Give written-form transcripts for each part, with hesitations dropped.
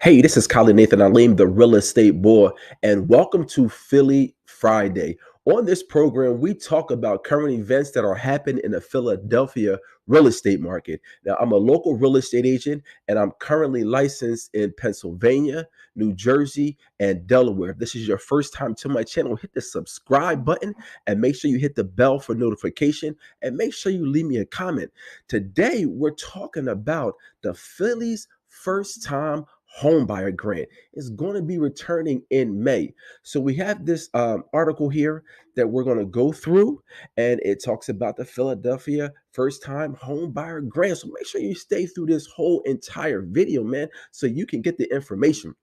Hey, this is Colin Nathan Aleem, the real estate boy, and welcome to Philly Friday. On this program, we talk about current events that are happening in the Philadelphia real estate market. Now, I'm a local real estate agent, and I'm currently licensed in Pennsylvania, New Jersey, and Delaware. If this is your first time to my channel, hit the subscribe button and make sure you hit the bell for notification and make sure you leave me a comment. Today, we're talking about the Phillies' first time homebuyer grant is going to be returning in May. So we have this article here that we're going to go through, and it talks about the Philadelphia first time homebuyer grant. So make sure you stay through this whole entire video, man, so you can get the information.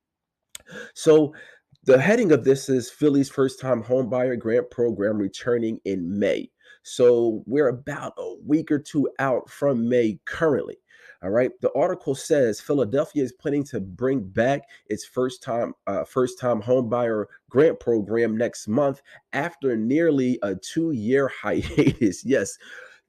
So the heading of this is Philly's first time homebuyer grant program returning in May. So we're about a week or two out from May currently. All right. The article says Philadelphia is planning to bring back its first time homebuyer grant program next month after nearly a 2-year hiatus. Yes,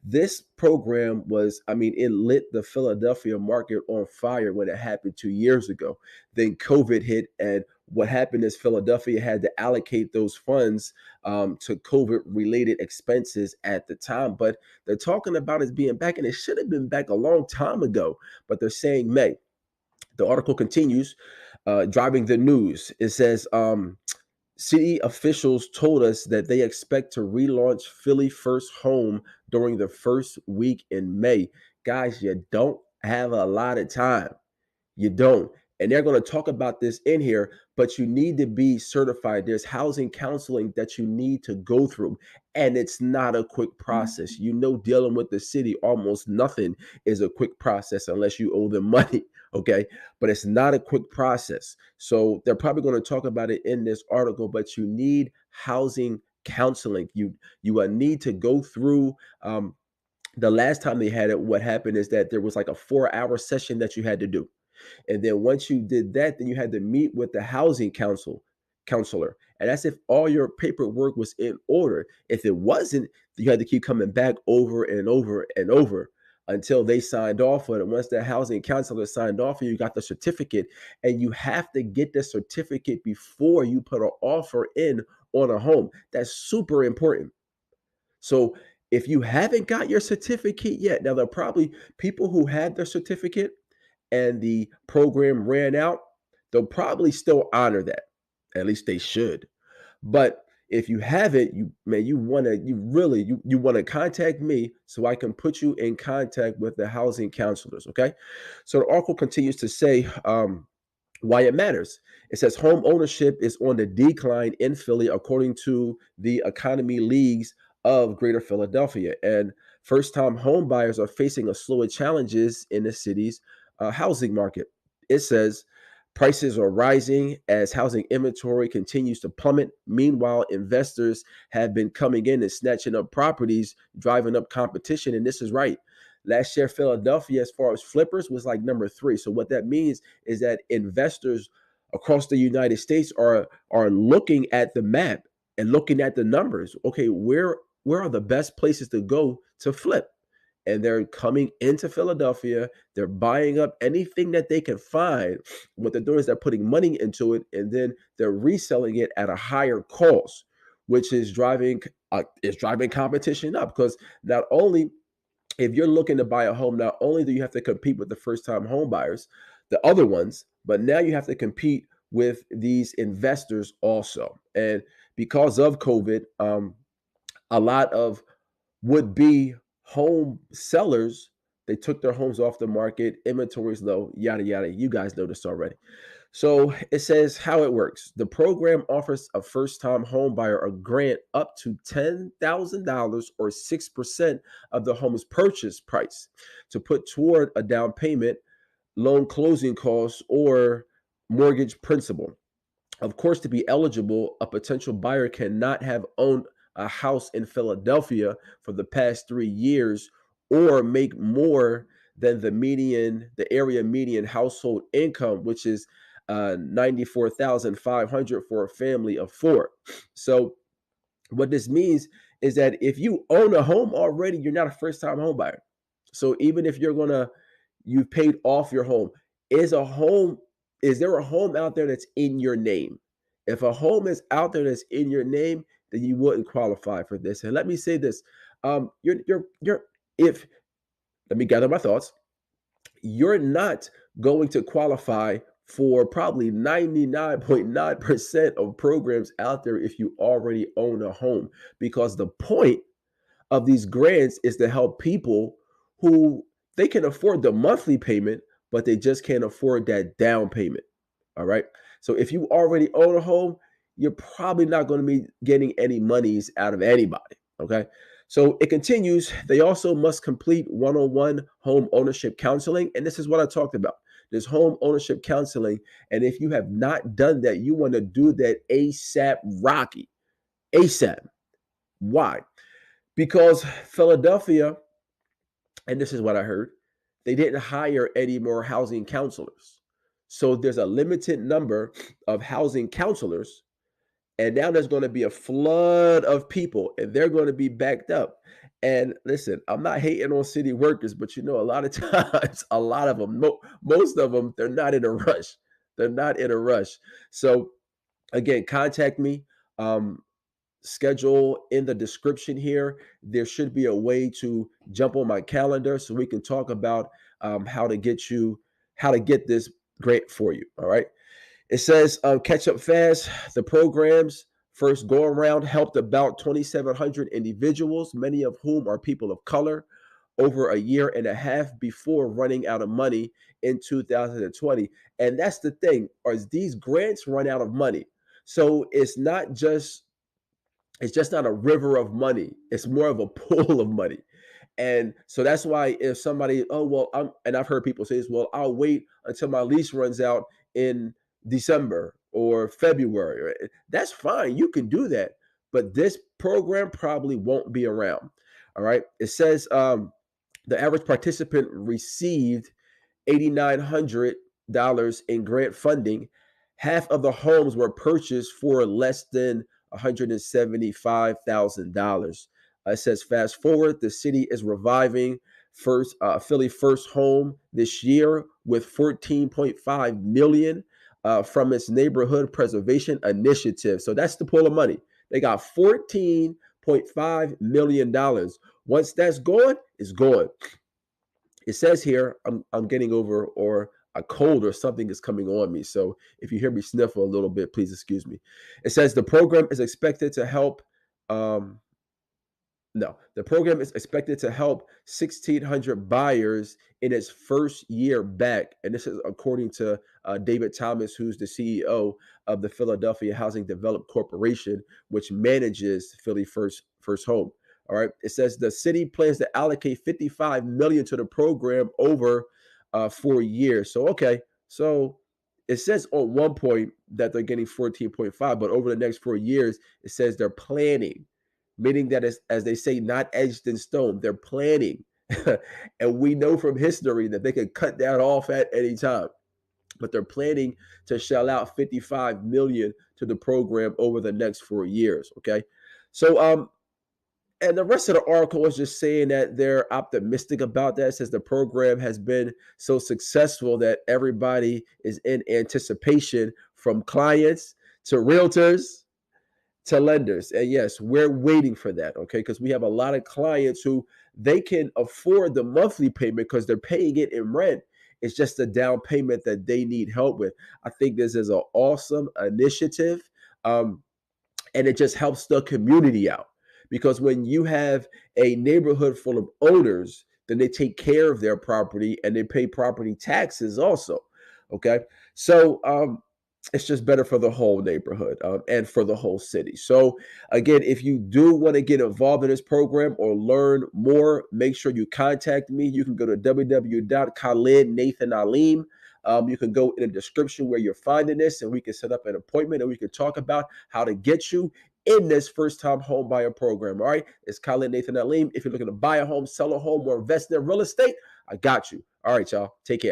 this program was, I mean, it lit the Philadelphia market on fire when it happened 2 years ago. Then COVID hit, and what happened is Philadelphia had to allocate those funds to COVID related expenses at the time. But they're talking about it being back, and it should have been back a long time ago, but they're saying May. The article continues, driving the news. It says, city officials told us that they expect to relaunch Philly First Home during the first week in May. Guys, you don't have a lot of time. You don't. And they're going to talk about this in here, but you need to be certified. There's housing counseling that you need to go through, and it's not a quick process. You know, dealing with the city, almost nothing is a quick process unless you owe them money. Okay. But it's not a quick process. So they're probably going to talk about it in this article, but you need housing counseling. You need to go through the last time they had it. What happened is that there was like a 4-hour session that you had to do, and then once you did that, then you had to meet with the housing counselor. And that's if all your paperwork was in order. If it wasn't, you had to keep coming back over and over and over until they signed off on it. Once the housing counselor signed off, and you got the certificate, and you have to get the certificate before you put an offer in on a home. That's super important. So if you haven't got your certificate yet, now there are probably people who had their certificate and the program ran out, they'll probably still honor that. At least they should. But if you haven't, you want to contact me so I can put you in contact with the housing counselors. Okay. So the article continues to say why it matters. It says home ownership is on the decline in Philly, according to the economy leagues of Greater Philadelphia. And first time home buyers are facing a slew of challenges in the city's housing market. It says prices are rising as housing inventory continues to plummet. Meanwhile, investors have been coming in and snatching up properties, driving up competition. And this is right. Last year, Philadelphia, as far as flippers, was like number 3. So what that means is that investors across the United States are looking at the map and looking at the numbers. Okay, where are the best places to go to flip? And they're coming into Philadelphia. They're buying up anything that they can find. What they're doing is they're putting money into it, and then they're reselling it at a higher cost, which is driving competition up. Because not only if you're looking to buy a home, not only do you have to compete with the first time home buyers, the other ones, but now you have to compete with these investors also. And because of COVID, a lot of would be home sellers, they took their homes off the market, inventories low, yada yada. You guys know this already. So it says how it works. The program offers a first-time home buyer a grant up to $10,000 or 6% of the home's purchase price to put toward a down payment, loan closing costs, or mortgage principal. Of course, to be eligible, a potential buyer cannot have owned a house in Philadelphia for the past 3 years or make more than the area median household income, which is 94,500 for a family of 4. So what this means is that if you own a home already, you're not a first time home buyer. So even if you've paid off your home, is a home Is there a home out there that's in your name? If a home is out there that's in your name, then you wouldn't qualify for this. And let me say this: you're if let me gather my thoughts. You're not going to qualify for probably 99.9% of programs out there if you already own a home, because the point of these grants is to help people who they can afford the monthly payment, but they just can't afford that down payment. All right. So if you already own a home, you're probably not going to be getting any monies out of anybody. Okay. So it continues. They also must complete one-on-one home ownership counseling. And this is what I talked about. There's home ownership counseling. And if you have not done that, you want to do that ASAP Rocky. ASAP. Why? Because Philadelphia, and this is what I heard, they didn't hire any more housing counselors. So there's a limited number of housing counselors. And now there's going to be a flood of people and they're going to be backed up. And listen, I'm not hating on city workers, but you know, a lot of times, a lot of them, most of them, they're not in a rush. They're not in a rush. So again, contact me. Schedule in the description here. There should be a way to jump on my calendar so we can talk about how to get this grant for you. All right. It says catch up fast. The program's first go around helped about 2,700 individuals, many of whom are people of color, over a year and a half before running out of money in 2020. And that's the thing, is these grants run out of money. So it's just not a river of money. It's more of a pool of money. And so that's why if somebody, oh, well, and I've heard people say this, well, I'll wait until my lease runs out in December or February. That's fine. You can do that. But this program probably won't be around. All right. It says the average participant received $8,900 in grant funding. Half of the homes were purchased for less than $175,000. It says, fast forward, the city is reviving Philly First Home this year with 14.5 million from its neighborhood preservation initiative. So that's the pool of money. They got $14.5 million. Once that's gone, it's gone. It says here, I'm getting over or a cold or something is coming on me. So if you hear me sniffle a little bit, please excuse me. It says the program is expected to help. No, the program is expected to help 1,600 buyers in its first year back. And this is according to David Thomas, who's the CEO of the Philadelphia Housing Development Corporation, which manages Philly First Home. All right. It says the city plans to allocate 55 million to the program over 4 years. So okay, so it says on one point that they're getting 14.5, but over the next 4 years, it says they're planning, meaning that as they say, not edged in stone. They're planning, and we know from history that they can cut that off at any time. But they're planning to shell out 55 million to the program over the next 4 years. Okay, so and the rest of the article is just saying that they're optimistic about that, since the program has been so successful that everybody is in anticipation, from clients to realtors to lenders. And yes, we're waiting for that, okay? Because we have a lot of clients who they can afford the monthly payment because they're paying it in rent. It's just the down payment that they need help with. I think this is an awesome initiative. And it just helps the community out, because when you have a neighborhood full of owners, then they take care of their property and they pay property taxes also. Okay. So it's just better for the whole neighborhood and for the whole city. So again, if you do want to get involved in this program or learn more, make sure you contact me. You can go to www.KhalidNathanAlim. You can go in the description where you're finding this, and we can set up an appointment and we can talk about how to get you in this first-time home buyer program. All right, it's Khalid Nathan Alim. If you're looking to buy a home, sell a home, or invest in real estate, I got you. All right, y'all. Take care.